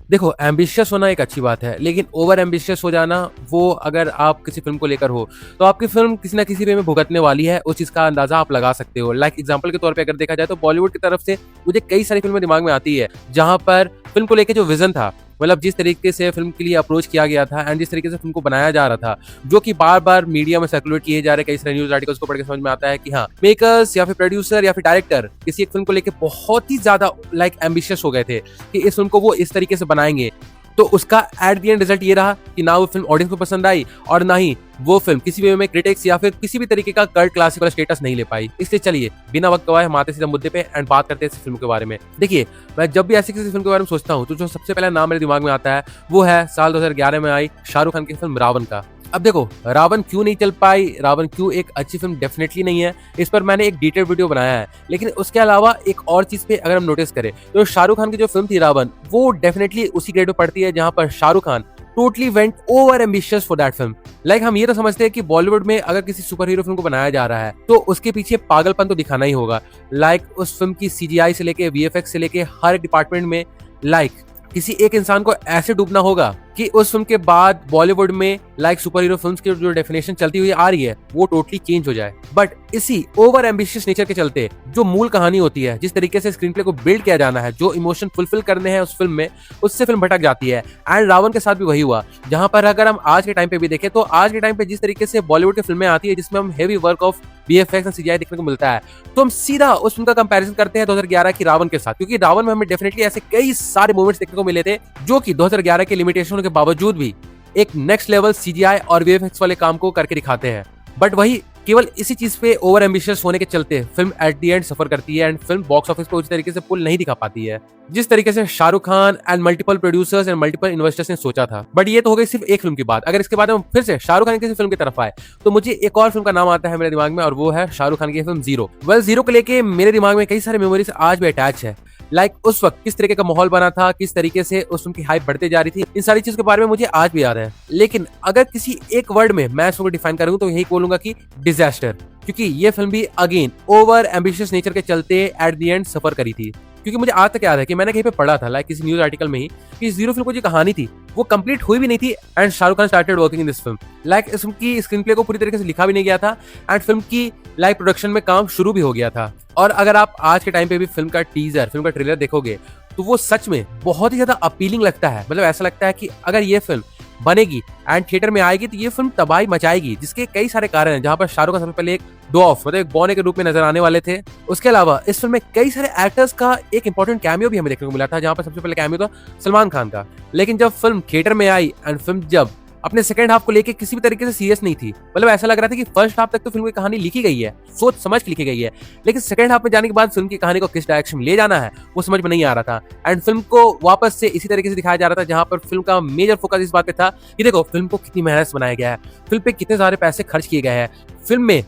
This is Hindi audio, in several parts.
देखो, एम्बिशियस होना एक अच्छी बात है, लेकिन ओवर एम्बिशियस हो जाना, वो अगर आप किसी फ़िल्म को लेकर हो, तो आपकी फ़िल्म किसी न किसी वे में भुगतने वाली है, उस चीज़ का अंदाज़ा आप लगा सकते हो। लाइक एग्ज़ाम्पल के तौर पे अगर देखा जाए तो बॉलीवुड की तरफ से मुझे कई सारी फ़िल्में दिमाग में आती है, जहाँ पर फ़िल्म को लेके जो विज़न था, मतलब जिस तरीके से फ़िल्म के लिए अप्रोच किया गया था एंड जिस तरीके से फ़िल्म को बनाया जा रहा था, जो कि बार-बार मीडिया में सर्कुलेट किए जा रहे कई सारे न्यूज़ आर्टिकल्स को पढ़ के समझ में आता है कि हाँ, मेकर्स या फिर प्रोड्यूसर या फिर डायरेक्टर किसी एक फ़िल्म को लेके बहुत ही ज़्यादा लाइक एम्बिशियस हो गए थे कि इस फ़िल्म को वो इस तरीके से बनाएँगे। तो उसका एट द एंड रिजल्ट ये रहा कि ना वो फ़िल्म ऑडियंस को पसंद आई और ना ही वो फ़िल्म किसी वे में क्रिटिक्स या फिर किसी भी तरीके का कल्ट क्लासिक वाला स्टेटस नहीं ले पाई। इसलिए चलिए, बिना वक़्त गवाए हम आते हैं सीधा मुद्दे पे एंड बात करते हैं इस फ़िल्म के बारे में। देखिए, मैं जब भी ऐसी किसी फ़िल्म के बारे में सोचता हूँ, तो जो सबसे पहला नाम मेरे दिमाग में आता है, वो है साल 2011 में आई शाहरुख खान की फ़िल्म रावण का। अब देखो, रावण क्यों नहीं चल पाई, रावण क्यों एक अच्छी फ़िल्म डेफ़िनेटली नहीं है, इस पर मैंने एक डिटेल्ड वीडियो बनाया है। लेकिन उसके अलावा एक और चीज़ पे अगर हम नोटिस करें, तो शाहरुख खान की जो फ़िल्म थी रावण, वो डेफ़िनेटली उसी ग्रेड में पड़ती है जहाँ पर Shahrukh Khan totally went over ambitious for that film. Like हम ये तो समझते हैं कि बॉलीवुड में अगर किसी सुपर हीरो फ़िल्म को बनाया जा रहा है, तो उसके पीछे पागलपन तो दिखाना ही होगा। लाइक उस फ़िल्म की सीजीआई से लेके वीएफएक्स से लेके हर एक डिपार्टमेंट में लाइक किसी एक इंसान को ऐसे डूबना होगा कि उस फिल्म के बाद बॉलीवुड में लाइक सुपर हीरो फिल्म्स की जो डेफिनेशन चलती हुई आ रही है, वो टोटली चेंज हो जाए। बट इसी ओवर एम्बिशियस नेचर के चलते जो मूल कहानी होती है, जिस तरीके से स्क्रीन प्ले को बिल्ड किया जाना है, जो इमोशन फुलफिल करने हैं उस फिल्म में, उससे फिल्म भटक जाती है। एंड रावण के साथ भी वही हुआ, जहां पर अगर हम आज के टाइम पे भी देखें, तो आज के टाइम पे जिस तरीके से बॉलीवुड की फिल्में आती है जिसमें हम heavy work of VFX and CGI देखने को मिलता है, तो हम सीधा उस फिल्म का कंपैरिजन करते हैं 2011 की रावण के साथ, क्योंकि रावण में हमें डेफिनेटली ऐसे कई सारे मोमेंट्स देखने को मिले थे जो कि 2011 के लिमिटेशन के बावजूद भी एक नेक्स्ट लेवल सीजीआई और वीएफएक्स वाले काम को करके दिखाते हैं। बट वही केवल इसी चीज पे ओवर एम्बिशियस होने के चलते फिल्म एट द एंड सफर करती है एंड फिल्म बॉक्स ऑफिस पे उस तरीके से पुल नहीं दिखा पाती है जिस तरीके से Shahrukh Khan and multiple producers and multiple investors ने सोचा था। बट ये तो हो गई सिर्फ एक फिल्म की बात। अगर इसके बाद हम फिर से शाहरुख खान की किसी फिल्म की तरफ आए, तो मुझे एक और फिल्म का नाम आता है मेरे दिमाग में, और वो है शाहरुख खान की फिल्म जीरो। जीरो को लेके मेरे दिमाग में कई सारे मेमोरीज आज भी अटैच है। लाइक उस वक्त किस तरीके का माहौल बना था, किस तरीके से उस फिल्म की हाइप बढ़ते जा रही थी, इन सारी चीजों के बारे में मुझे आज भी याद है। लेकिन अगर किसी एक वर्ड में मैं इसको डिफाइन करूँ तो यही बोलूंगा कि डिजास्टर, क्योंकि ये फिल्म भी अगेन ओवर एम्बिशियस नेचर के चलते एट द एंड सफर करी थी। क्योंकि मुझे आज तक याद है कि मैंने कहीं पे पढ़ा था लाइक किसी न्यूज आर्टिकल में ही कि जीरो फिल्म को जो कहानी थी वो कंप्लीट हुई भी नहीं थी and Shahrukh Khan started working in this film. Like इस फिल्म की स्क्रीन प्ले को पूरी तरीके से लिखा भी नहीं गया था एंड फिल्म की लाइव प्रोडक्शन में काम शुरू भी हो गया था। और अगर आप आज के टाइम पे भी फिल्म का टीजर, फिल्म का ट्रेलर देखोगे, तो वो सच में बहुत ही ज्यादा अपीलिंग लगता है। मतलब ऐसा लगता है कि अगर ये फिल्म बनेगी एंड थिएटर में आएगी तो ये फिल्म तबाही मचाएगी, जिसके कई सारे कारण हैं। जहां पर शाहरुख खान सबसे पहले एक डॉफ मतलब एक बौने के रूप में नजर आने वाले थे। उसके अलावा इस फिल्म में कई सारे एक्टर्स का एक इंपॉर्टेंट कैमियो भी हमें देखने को मिला था, जहां पर सबसे पहले कैमियो था सलमान खान का। लेकिन जब फिल्म थिएटर में आई एंड फिल्म जब अपने सेकंड हाफ को लेके किसी भी तरीके से सीरियस नहीं थी, मतलब ऐसा लग रहा था कि फर्स्ट हाफ तक तो फिल्म की कहानी लिखी गई है, सोच समझ के लिखी गई है, लेकिन सेकंड हाफ में जाने के बाद फिल्म की कहानी को किस डायरेक्शन में ले जाना है वो समझ में नहीं आ रहा था। एंड फिल्म को वापस से इसी तरीके से दिखाया जा रहा था, जहां पर फिल्म का मेजर फोकस इस बात पे था कि देखो फिल्म को कितनी मेहनत से बनाया गया है, फिल्म पे कितने सारे पैसे खर्च किए गए हैं, फिल्म में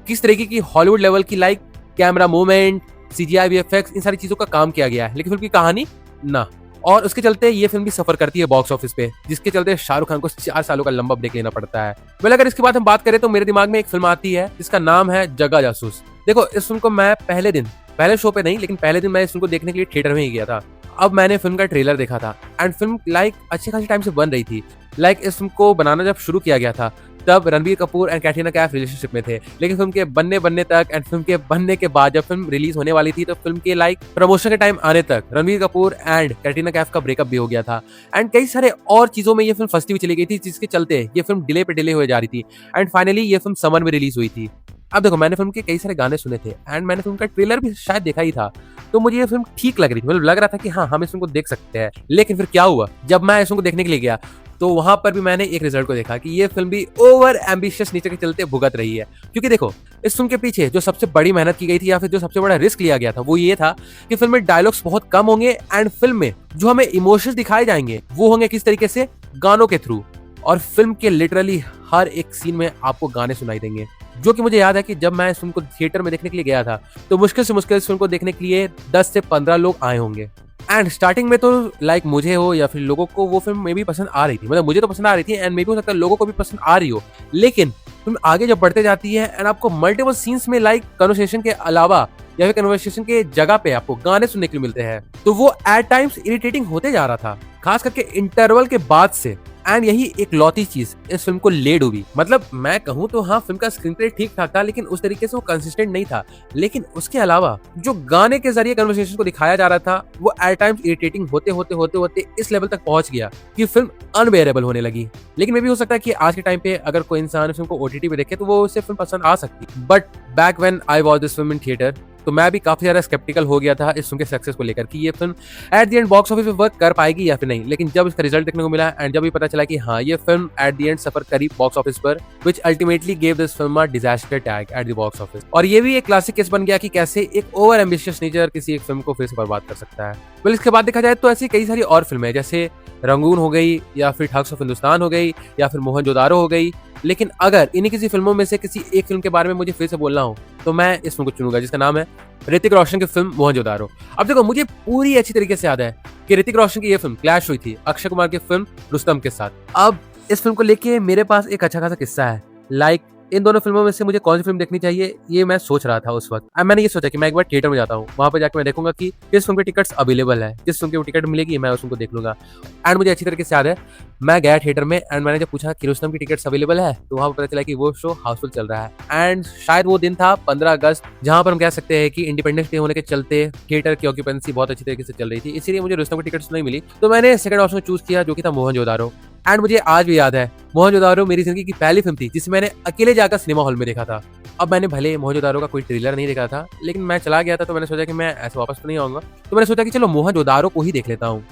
किस तरीके की हॉलीवुड लेवल की like camera movement, CGI, VFX, इन सारी चीजों का काम किया गया है, लेकिन फिल्म की कहानी ना। और उसके चलते ये फिल्म भी सफर करती है बॉक्स ऑफिस पे, जिसके चलते शाहरुख खान को 4 सालों का लंबा ब्रेक लेना पड़ता है। वेल अगर इसके बाद हम बात करें तो मेरे दिमाग में एक फिल्म आती है जिसका नाम है जग्गा जासूस। देखो इस फिल्म को मैं पहले शो पे नहीं, लेकिन पहले दिन मैं इस फिल्म को देखने के लिए थिएटर में ही गया था। अब मैंने फिल्म का ट्रेलर देखा था एंड फिल्म लाइक अच्छे खासे टाइम से बन रही थी। लाइक इस फिल्म को बनाना जब शुरू किया गया था तब रणबीर कपूर एंड कैटरीना कैफ रिलेशनशिप में थे, लेकिन फिल्म के बनने तक एंड फिल्म के बनने के बाद जब फिल्म रिलीज होने वाली थी तो फिल्म के लाइक प्रमोशन के टाइम आने तक रणबीर कपूर एंड कैटरीना कैफ का ब्रेकअप भी हो गया था एंड कई सारे और चीजों में ये फिल्म फंसती हुई चली गई थी, जिसके चलते ये फिल्म डिले पे डिले हो जा रही थी एंड फाइनली ये फिल्म समर में रिलीज हुई थी। अब देखो मैंने फिल्म के कई सारे गाने सुने थे एंड मैंने फिल्म का ट्रेलर भी शायद देखा ही था, तो मुझे ये फिल्म ठीक लग रही थी, मतलब लग रहा था कि हाँ हम इस फिल्म को देख सकते हैं। लेकिन फिर क्या हुआ, जब मैं इस फिल्म को देखने के लिए गया तो वहां पर भी मैंने एक रिजल्ट को देखा कि ये फिल्म भी ओवर एम्बिशियस नेचर के चलते भुगत रही है। क्योंकि देखो इस फिल्म के पीछे जो सबसे बड़ी मेहनत की गई थी या फिर जो सबसे बड़ा रिस्क लिया गया था वो ये था कि फिल्म में डायलॉग्स बहुत कम होंगे एंड फिल्म में जो हमें इमोशंस दिखाए जाएंगे वो होंगे किस तरीके से, गानों के थ्रू। और फिल्म के लिटरली हर एक सीन में आपको गाने सुनाई देंगे, जो कि मुझे याद है कि जब मैं इस फिल्म को थिएटर में देखने के लिए गया था तो मुश्किल से मुश्किल इस फिल्म को देखने के लिए 10 से 15 लोग आए होंगे। एंड स्टार्टिंग में तो लाइक मुझे हो या फिर लोगों को वो फिल्म में भी पसंद आ रही थी, मतलब मुझे तो पसंद आ रही थी एंड मे भी हो सकता है लोगों को भी पसंद आ रही हो, लेकिन फिल्म आगे जब बढ़ते जाती है एंड आपको मल्टीपल सीन्स में लाइक कन्वर्सेशन के अलावा या फिर कन्वर्सेशन के जगह पे आपको गाने सुनने के लिए मिलते हैं, तो वो एट टाइम्स इरिटेटिंग होते जा रहा था, खास करके इंटरवल के बाद से। एंड यही एक लौती चीज इस फिल्म को ले डूबी। मतलब मैं कहूँ तो हाँ, फिल्म का स्क्रीन प्ले ठीक ठाक था, लेकिन उस तरीके से वो कंसिस्टेंट नहीं था। लेकिन उसके अलावा जो गाने के जरिए कन्वर्सेशन को दिखाया जा रहा था, वो एट टाइम्स इरिटेटिंग होते होते होते होते इस लेवल तक पहुंच गया कि फिल्म अनबेयरेबल होने लगी। लेकिन मे भी हो सकता है कि आज के टाइम पे अगर कोई इंसान फिल्म को ओटीटी पे देखे तो वो उसे फिल्म पसंद आ सकती। But back when I watch this film in theatre, तो मैं भी काफी ज्यादा स्केप्टिकल हो गया था इस फिल्म के सक्सेस को लेकर कि ये film at the end box office पे वर्क कर पाएगी या फिर नहीं। लेकिन जब इसका रिजल्ट देखने को मिला एंड जब भी पता चला कि हाँ, ये फिल्म एट द एंड सफर करी बॉक्स ऑफिस पर, which ultimately gave this film a disaster tag at the box office. और ये भी एक क्लासिक केस बन गया कि कैसे एक ओवर एम्बिशियस नेचर किसी एक फिल्म को फिर से बर्बाद कर सकता है। वेल, इसके बाद देखा जाए तो ऐसी कई सारी और फिल्में जैसे रंगून हो गई, या फिर ठग्स ऑफ हिंदुस्तान हो गई, या फिर मोहनजोदारो हो गई। लेकिन अगर इन्हीं किसी फिल्मों में से किसी एक फिल्म के बारे में मुझे फिर से बोलना हो तो मैं इस फिल्म को चुनूंगा, जिसका नाम है ऋतिक रोशन की फिल्म मोहनजोदारो। अब देखो, मुझे पूरी अच्छी तरीके से याद है कि ऋतिक रोशन की ये फिल्म क्लैश हुई थी अक्षय कुमार की फिल्म रुस्तम के साथ। अब इस फिल्म को लेके मेरे पास एक अच्छा खासा किस्सा है। लाइक इन दोनों फिल्मों में से मुझे कौन सी फिल्म देखनी चाहिए, ये मैं सोच रहा था उस वक्त। अब मैंने ये सोचा कि मैं एक बार थिएटर में जाता हूँ, वहां पर जाकर मैं देखूंगा कि किस फिल्म के टिकट्स अवेलेबल है, किस फिल्म की टिकट मिलेगी, मैं उस फिल्म को देख लूंगा। एंड मुझे अच्छी तरीके से याद है, मैं गया थिएटर में एंड मैंने जब पूछा कि रुस्तम की टिकट्स अवेलेबल है, तो वहां पर पता चला कि वो शो हाउसफुल चल रहा है। एंड शायद वो दिन था 15 अगस्त, जहां पर हम कह सकते हैं कि इंडिपेंडेंस डे होने के चलते थिएटर की ऑक्यूपेंसी बहुत अच्छी तरीके से चल रही थी, इसीलिए मुझे रुस्तम की टिकट्स नहीं मिली। तो मैंने सेकंड ऑप्शन चूज किया, जो कि था मोहनजोदारो। एंड मुझे आज भी याद है, मोहनजोदारो मेरी जिंदगी की पहली फिल्म थी जिसे मैंने अकेले जाकर सिनेमा हॉल में देखा था। अब मैंने भले मोहनजोदारो का कोई ट्रेलर नहीं देखा था, लेकिन मैं चला गया था, तो मैंने सोचा कि मैं ऐसे वापस तो नहीं आऊंगा, तो मैंने सोचा कि चलो मोहनजोदारो को ही देख लेता हूँ।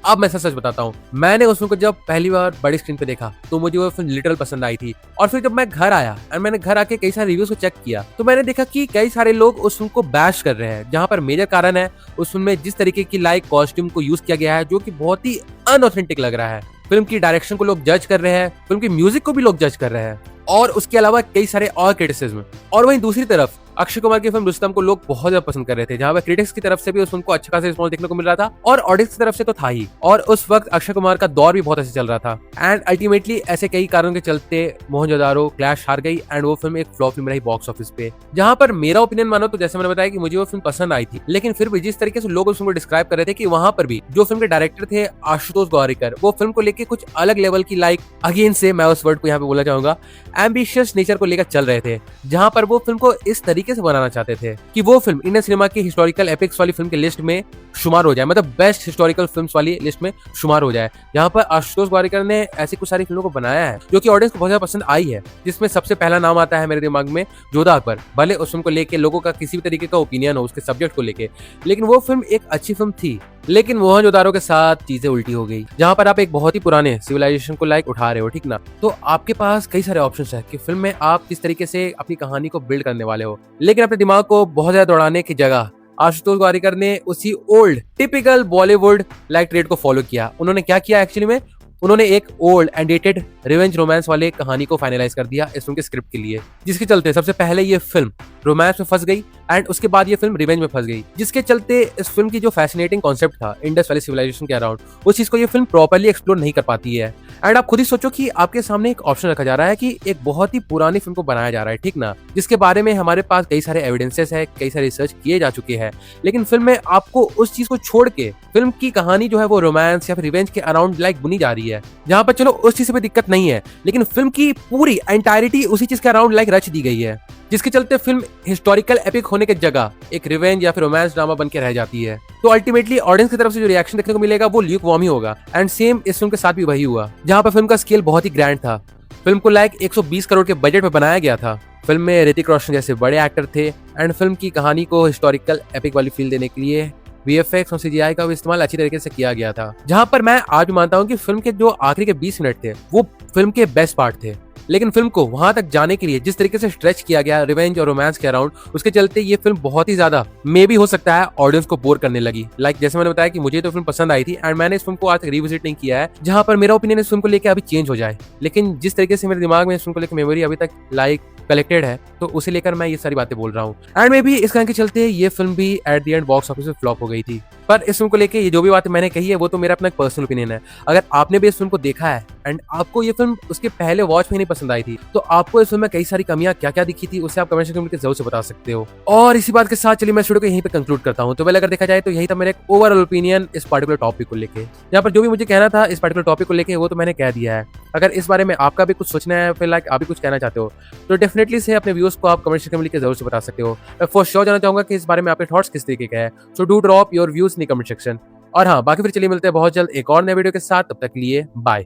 अब मैं सच बताता हूँ, मैंने उस फिल्म को जब पहली बार बड़ी स्क्रीन पे देखा तो मुझे वो फिल्म लिटरल पसंद आई थी। और फिर जब मैं घर आया और मैंने घर आके कई सारे रिव्यूज को चेक किया, तो मैंने देखा कि कई सारे लोग उस फिल्म को बैश कर रहे हैं, जहां पर मेजर कारण है उस फिल्म में जिस तरीके की लाइक कॉस्ट्यूम को यूज किया गया है, जो कि बहुत ही अनऑथेंटिक लग रहा है। फिल्म की डायरेक्शन को लोग जज कर रहे हैं, फिल्म की म्यूजिक को भी लोग जज कर रहे हैं, और उसके अलावा कई सारे और क्रिटिसिज्म। और वहीं दूसरी तरफ अक्षय कुमार की फिल्म रुस्तम को लोग बहुत ज्यादा पसंद कर रहे थे, जहां पर क्रिटिक्स की तरफ से भी उस फिल्म को अच्छा खासा रिस्पॉन्स देखने को मिल रहा था और ऑडियंस की तरफ से तो था ही। और उस वक्त अक्षय कुमार का दौर भी बहुत अच्छा चल रहा था। एंड अल्टीमेटली ऐसे कई कारणों के चलते मोहनजोदारो क्लैश हार गई एंड वो फिल्म एक फ्लॉप फिल्म रही बॉक्स ऑफिस पे। जहां पर मेरा ओपिनियन मानो तो जैसे मैंने बताया कि मुझे वो फिल्म पसंद आई थी, लेकिन फिर भी जिस तरीके से लोग उस फिल्म को डिस्क्राइब कर रहे थे कि वहां पर भी जो फिल्म के डायरेक्टर थे आशुतोष गौरीकर, वो फिल्म को लेकर कुछ अलग लेवल की लाइक अगेन से मैं उस वर्ड को यहाँ पे बोलना चाहूंगा, एम्बिशियस नेचर को लेकर चल रहे थे, जहां पर वो फिल्म को इस तरीके से बनाना चाहते थे कि वो फिल्म इंडियन सिनेमा की हिस्टोरिकल एपिक्स वाली फिल्म की लिस्ट में शुमार हो जाए, मतलब बेस्ट हिस्टोरिकल फिल्म्स वाली लिस्ट में शुमार हो जाए। यहाँ पर आशुतोष गौरीकर ने ऐसी कुछ सारी फिल्मों को बनाया है जो कि ऑडियंस को बहुत ज्यादा पसंद आई है, जिसमें सबसे पहला नाम आता है मेरे दिमाग में जोधा अकबर। भले उस फिल्म को लेके लोगों का किसी भी तरीके का ओपिनियन हो उसके सब्जेक्ट को लेके, लेकिन वो फिल्म एक अच्छी फिल्म थी। लेकिन मोहनजोदारो के साथ चीजें उल्टी हो गई, जहां पर आप एक बहुत ही पुराने सिविलाइजेशन को लाइक उठा रहे हो, ठीक ना, तो आपके पास कई सारे ऑप्शंस है कि फिल्म में आप किस तरीके से अपनी कहानी को बिल्ड करने वाले हो। लेकिन अपने दिमाग को बहुत ज्यादा दौड़ाने की जगह आशुतोष गौरीकर ने उसी old typical Bollywood like trade को फॉलो किया। उन्होंने क्या किया एक्चुअली में, उन्होंने एक old and dated revenge romance वाले कहानी को फाइनलाइज कर दिया इस फिल्म के स्क्रिप्ट के लिए, जिसके चलते सबसे पहले ये फिल्म रोमांस में फंस गई एंड उसके बाद ये फिल्म रिवेंज में फंस गई, जिसके चलते इस फिल्म की जो फैसिनेटिंग कॉन्सेप्ट था इंडस वैली सिविलाइजेशन के अराउंड, उस चीज को ये फिल्म प्रॉपर्ली एक्सप्लोर नहीं कर पाती है। एंड आप खुद ही सोचो कि आपके सामने एक ऑप्शन रखा जा रहा है कि एक बहुत ही पुरानी फिल्म को बनाया जा रहा है, ठीक ना, जिसके बारे में हमारे पास कई सारे एविडेंसेस है, कई सारे रिसर्च किए जा चुके हैं, लेकिन फिल्म में आपको उस चीज को छोड़ के फिल्म की कहानी जो है वो रोमांस या फिर रिवेंज के अराउंड लाइक बुनी जा रही है, जहां पर चलो उस चीज से भी दिक्कत नहीं है, लेकिन फिल्म की पूरी एंटायरिटी उसी चीज के अराउंड लाइक रच दी गई है, जिसके चलते फिल्म हिस्टोरिकल एपिक होने के जगह एक रिवेंज या फिर रोमांस ड्रामा बन के रह जाती है। तो अल्टीमेटली ऑडियंस की तरफ से जो रिएक्शन देखने को मिलेगा वो ल्यूक वार्म ही होगा। एंड सेम इस फिल्म के साथ भी वही हुआ, जहां पर फिल्म का स्केल बहुत ही ग्रैंड था। फिल्म को लाइक 120 करोड़ के बजट में बनाया गया था। फिल्म में ऋतिक रोशन जैसे बड़े एक्टर थे एंड फिल्म की कहानी को हिस्टोरिकल एपिक वाली फील देने के लिए VFX और CGI का भी इस्तेमाल अच्छी तरीके से किया गया था, जहां पर मैं आज भी मानता हूं कि फिल्म के जो आखिरी के 20 मिनट थे वो फिल्म के बेस्ट पार्ट थे। लेकिन फिल्म को वहां तक जाने के लिए जिस तरीके से स्ट्रेच किया गया रिवेंज और रोमांस के अराउंड, उसके चलते ये फिल्म बहुत ही ज्यादा मे भी हो सकता है ऑडियंस को बोर करने लगी। लाइक जैसे मैंने बताया कि मुझे तो फिल्म पसंद आई थी एंड मैंने इस फिल्म को आज तक रिविजिट नहीं किया है, जहां पर मेरा ओपिनियन इस फिल्म को लेकर अभी चेंज हो जाए। लेकिन जिस तरीके से मेरे दिमाग में इस फिल्म को लेकर मेमोरी अभी तक लाइक कलेक्टेड है, तो उसे लेकर मैं ये सारी बातें बोल रहा हूँ। एंड मे भी इस कारण के चलते ये फिल्म भी at the end box office में फ्लॉप हो गई थी। पर इस फ़िल्म को लेके ये जो भी बातें मैंने कही है वो तो मेरा अपना एक पर्सनल ओपिनियन है। अगर आपने भी इस फ़िल्म को देखा है एंड आपको ये फ़िल्म उसके पहले वॉच में नहीं पसंद आई थी, तो आपको इस फ़िल्म में कई सारी कमियाँ क्या-क्या दिखी थी, उसे आप कमेंट सेक्शन में लिख के ज़रूर से बता सकते हो। और इसी बात के साथ चलिए मैं इस वीडियो को यहीं पे कंक्लूड करता हूँ। तो वेल अगर देखा जाए तो यही था मेरा एक ओवरऑल ओपिनियन इस पार्टिकुलर टॉपिक को लेके। यहाँ पर जो भी मुझे कहना था इस पार्टिकुलर टॉपिक को लेके वो तो मैंने कह दिया है। अगर इस बारे में आपका भी कुछ सोचना है, फिर लाइक आप भी कुछ कहना चाहते हो, तो डेफिनेटली से अपने व्यूज़ को आप कमेंट सेक्शन में लिख के ज़रूर से बता सकते हो। मैं फॉर श्योर जानना चाहूँगा कि इस बारे में आपके थॉट्स किस तरीके के हैं। So do drop your views in the comment section. और हाँ, बाकी फिर चलिए मिलते हैं बहुत जल्द एक और नए वीडियो के साथ, तब तक के लिए बाय।